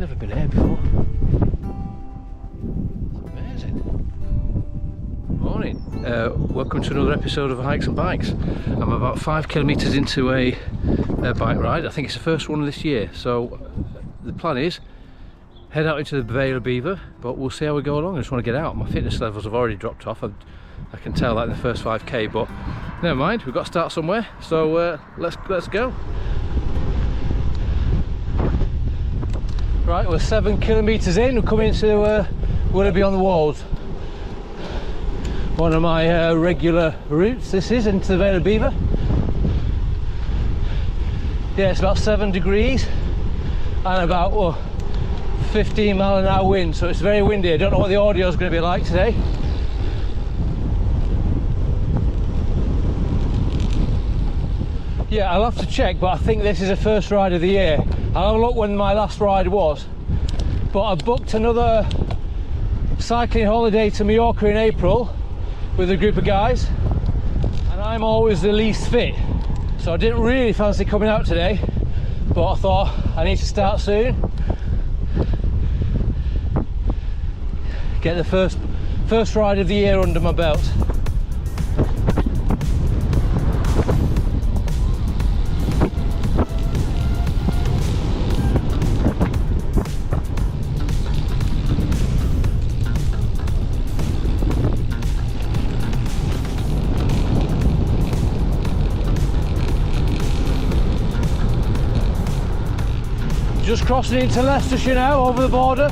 never been here before. It's amazing. Morning. Welcome to another episode of Hikes and Bikes. I'm about 5 kilometres into a bike ride. I think it's the first one this year. So the plan is head out into the Vale of Belvoir, but we'll see how we go along. I just want to get out. My fitness levels have already dropped off. I can tell that in the first 5k, but never mind. We've got to start somewhere. So let's go. Right, we're 7 kilometres in. We're coming to Willoughby on the Wolds. One of my regular routes. This is into the Vale of Belvoir. Yeah, it's about 7 degrees and about 15-mile-an-hour wind, so it's very windy. I don't know what the audio is going to be like today. Yeah, I'll have to check, but I think this is the first ride of the year. I'll have a look when my last ride was. But I booked another cycling holiday to Mallorca in April with a group of guys, and I'm always the least fit, so I didn't really fancy coming out today, but I thought I need to start soon, get the first ride of the year under my belt. Just crossing into Leicestershire now, over the border.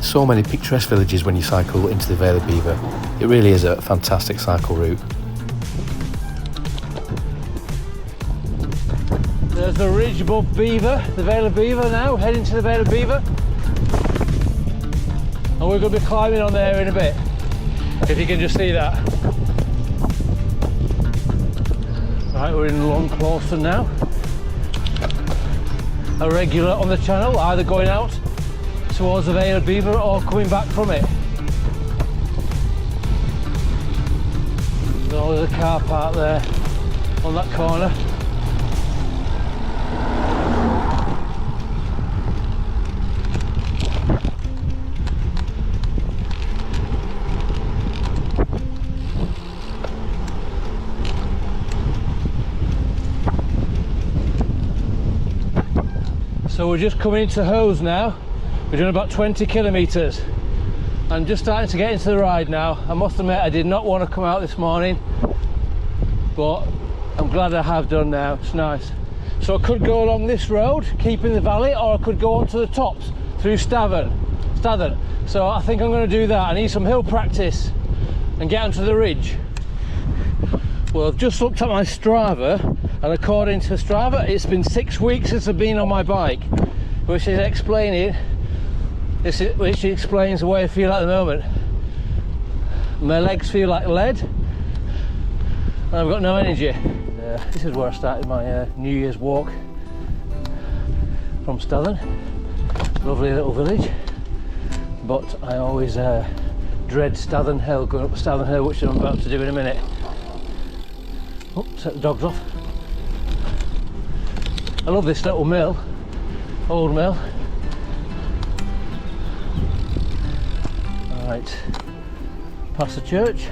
So many picturesque villages when you cycle into the Vale of Belvoir. It really is a fantastic cycle route. There's the ridge above Belvoir, the Vale of Belvoir now, heading to the Vale of Belvoir. And we're going to be climbing on there in a bit, if you can just see that. Right, we're in Long Colston now. A regular on the channel, either going out towards the Vale of Belvoir or coming back from it. There's a car park there on that corner. So we're just coming into Hose now. We're doing about 20 kilometres. I'm just starting to get into the ride now. I must admit I did not want to come out this morning, but I'm glad I have done now. It's nice. So I could go along this road, keeping the valley, or I could go onto the tops through Stathern. So I think I'm going to do that. I need some hill practice and get onto the ridge. Well, I've just looked at my Strava, and according to Strava, it's been 6 weeks since I've been on my bike, which explains the way I feel at the moment. My legs feel like lead, and I've got no energy. This is where I started my New Year's walk from Stathern. Lovely little village, but I always dread Stathern Hill, going up Stathern Hill, which I'm about to do in a minute. Oh, set the dogs off. I love this little mill, old mill. Alright, past the church.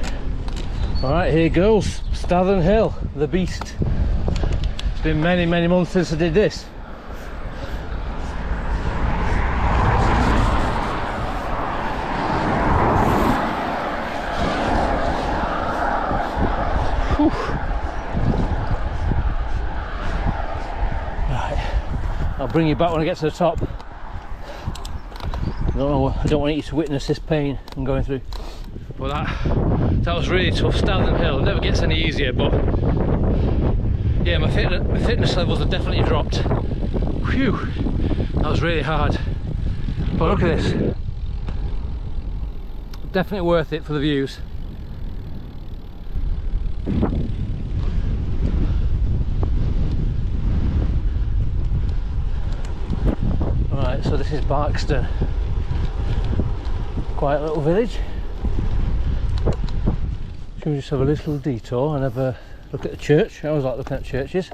Alright, here goes Stathern Hill, the beast. It's been many months since I did this. I'll bring you back when I get to the top. I don't want you to witness this pain I'm going through. Well, that was really tough. Stathern Hill never gets any easier, but yeah, my fitness levels have definitely dropped. Phew, that was really hard. But look at this. Definitely worth it for the views. Right, so this is Barkston. Quiet little village. Should we just have a little detour and have a look at the church? I always like looking at churches.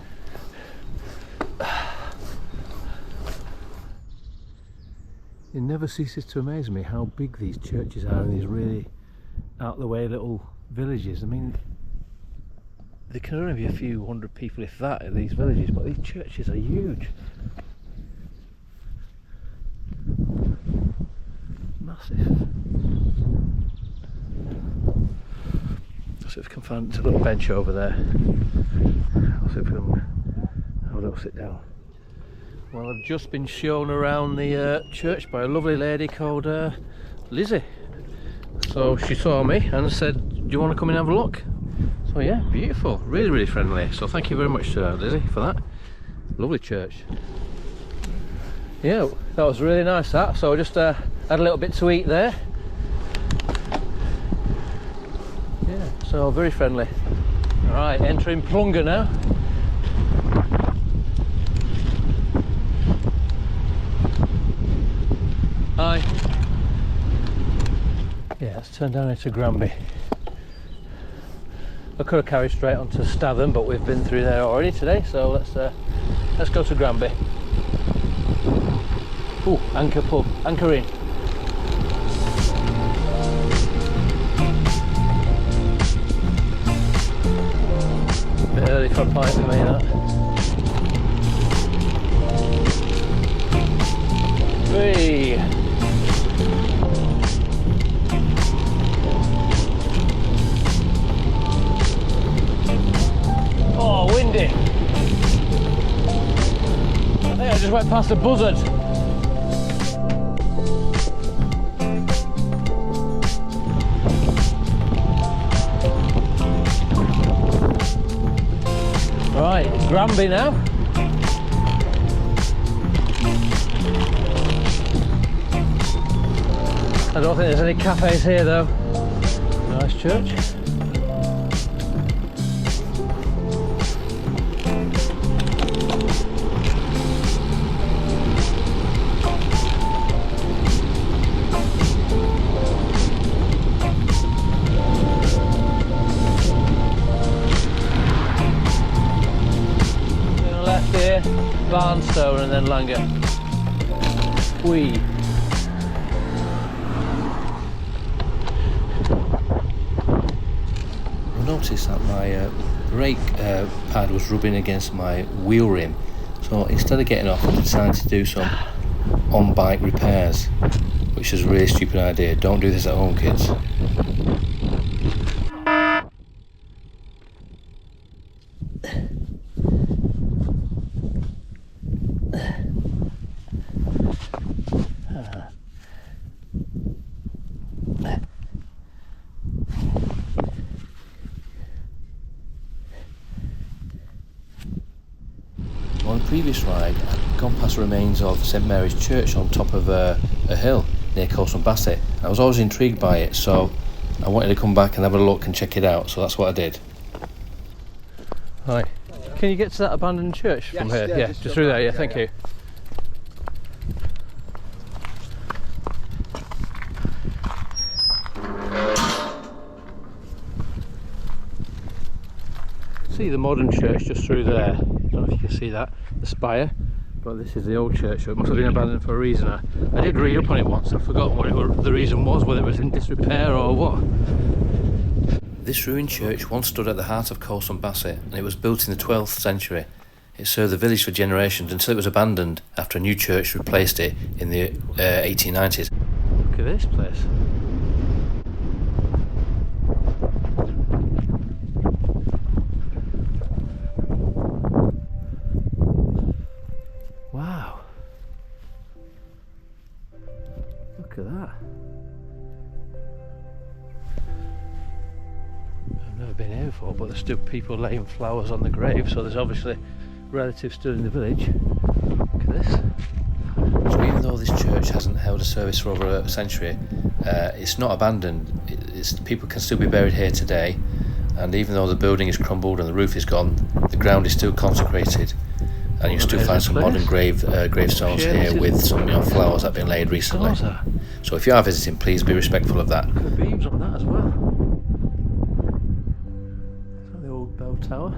It never ceases to amaze me how big these churches are in these really out the way little villages. I mean, there can only be a few hundred people, if that, in these villages, but these churches are huge. Massive. Let's see if we can find a little bench over there. I'll see if we can have a little sit down. Well, I've just been shown around the church by a lovely lady called Lizzie. So she saw me and said, do you want to come and have a look? So yeah, beautiful, really, really friendly. So thank you very much, Lizzie, for that. Lovely church. Yeah, that was really nice, that. So I just had a little bit to eat there. Yeah, so very friendly. Alright, entering Plunga now. Hi. Yeah, let's turn down into Granby. I could have carried straight on to Statham, but we've been through there already today, so let's go to Granby. Ooh, anchor pull, anchor in. Bit early for a pint for me, that. Hey. Oh, windy. I think I just went past a buzzard. Right, Granby now. I don't think there's any cafes here though. Nice church. Here, Barnstone and then Langer. Whee. I noticed that my brake pad was rubbing against my wheel rim, so instead of getting off I decided to do some on-bike repairs, which is a really stupid idea. Don't do this at home, kids. On a previous ride, I'd gone past the remains of St Mary's Church on top of a hill near Colston Bassett. I was always intrigued by it, so I wanted to come back and have a look and check it out, so that's what I did. Hi. Can you get to that abandoned church from here? Yeah, just through there, yeah, thank you. See the modern church just through there. I don't know if you can see that, the spire, but this is the old church, so it must have been abandoned for a reason. I did read up on it once, I forgot what the reason was, whether it was in disrepair or what. This ruined church once stood at the heart of Colston Bassett, and it was built in the 12th century. It served the village for generations until it was abandoned after a new church replaced it in the 1890s. Look at this place. Wow. Look at that. I've never been here before, but there's still people laying flowers on the grave, so there's obviously relatives still in the village. Look at this. So even though this church hasn't held a service for over a century, it's not abandoned. People can still be buried here today, and even though the building is crumbled and the roof is gone, the ground is still consecrated, and you still find some modern gravestones here with some flowers that have been laid recently. So if you are visiting, please be respectful of that. Look at the beams on that as well. clock tower.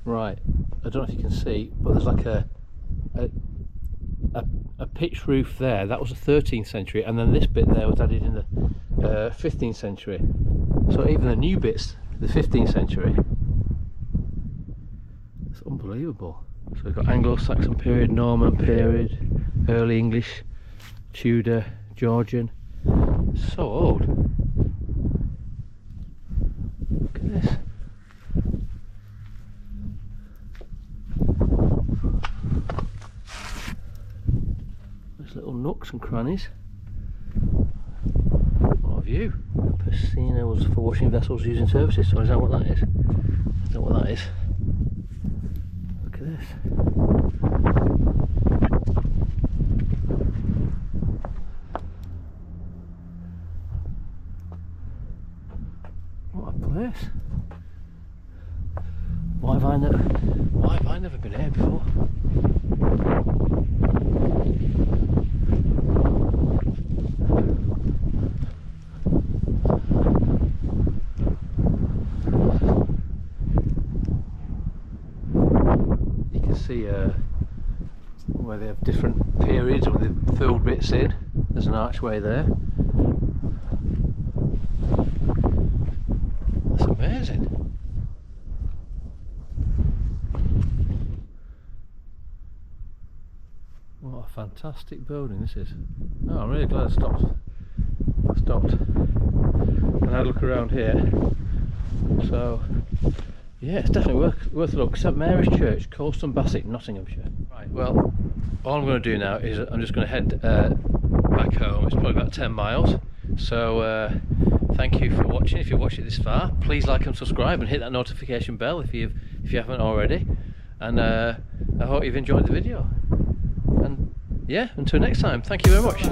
Right, I don't know if you can see, but there's like a pitched roof there. That was the 13th century, and then this bit there was added in the 15th century. So even the new bits, the 15th century. It's unbelievable. So we've got Anglo-Saxon period, Norman period, early English, Tudor, Georgian. So old. Look at this. There's little nooks and crannies. What a view. Piscina was for washing vessels using services. So is that what that is? Is that what that is? Look at this. What a place. Why have I never been here before? You can see where they have different periods where they've filled bits in. There's an archway there. That's amazing. What a fantastic building this is. Oh, I'm really glad I stopped and had a look around here. So yeah, it's definitely worth a look. St Mary's Church, Colston Bassett, Nottinghamshire. Right, well, all I'm going to do now is I'm just going to head back home. It's probably about 10 miles. So thank you for watching. If you've watched it this far, please like and subscribe and hit that notification bell if you haven't already. And I hope you've enjoyed the video. And yeah, until next time, thank you very much.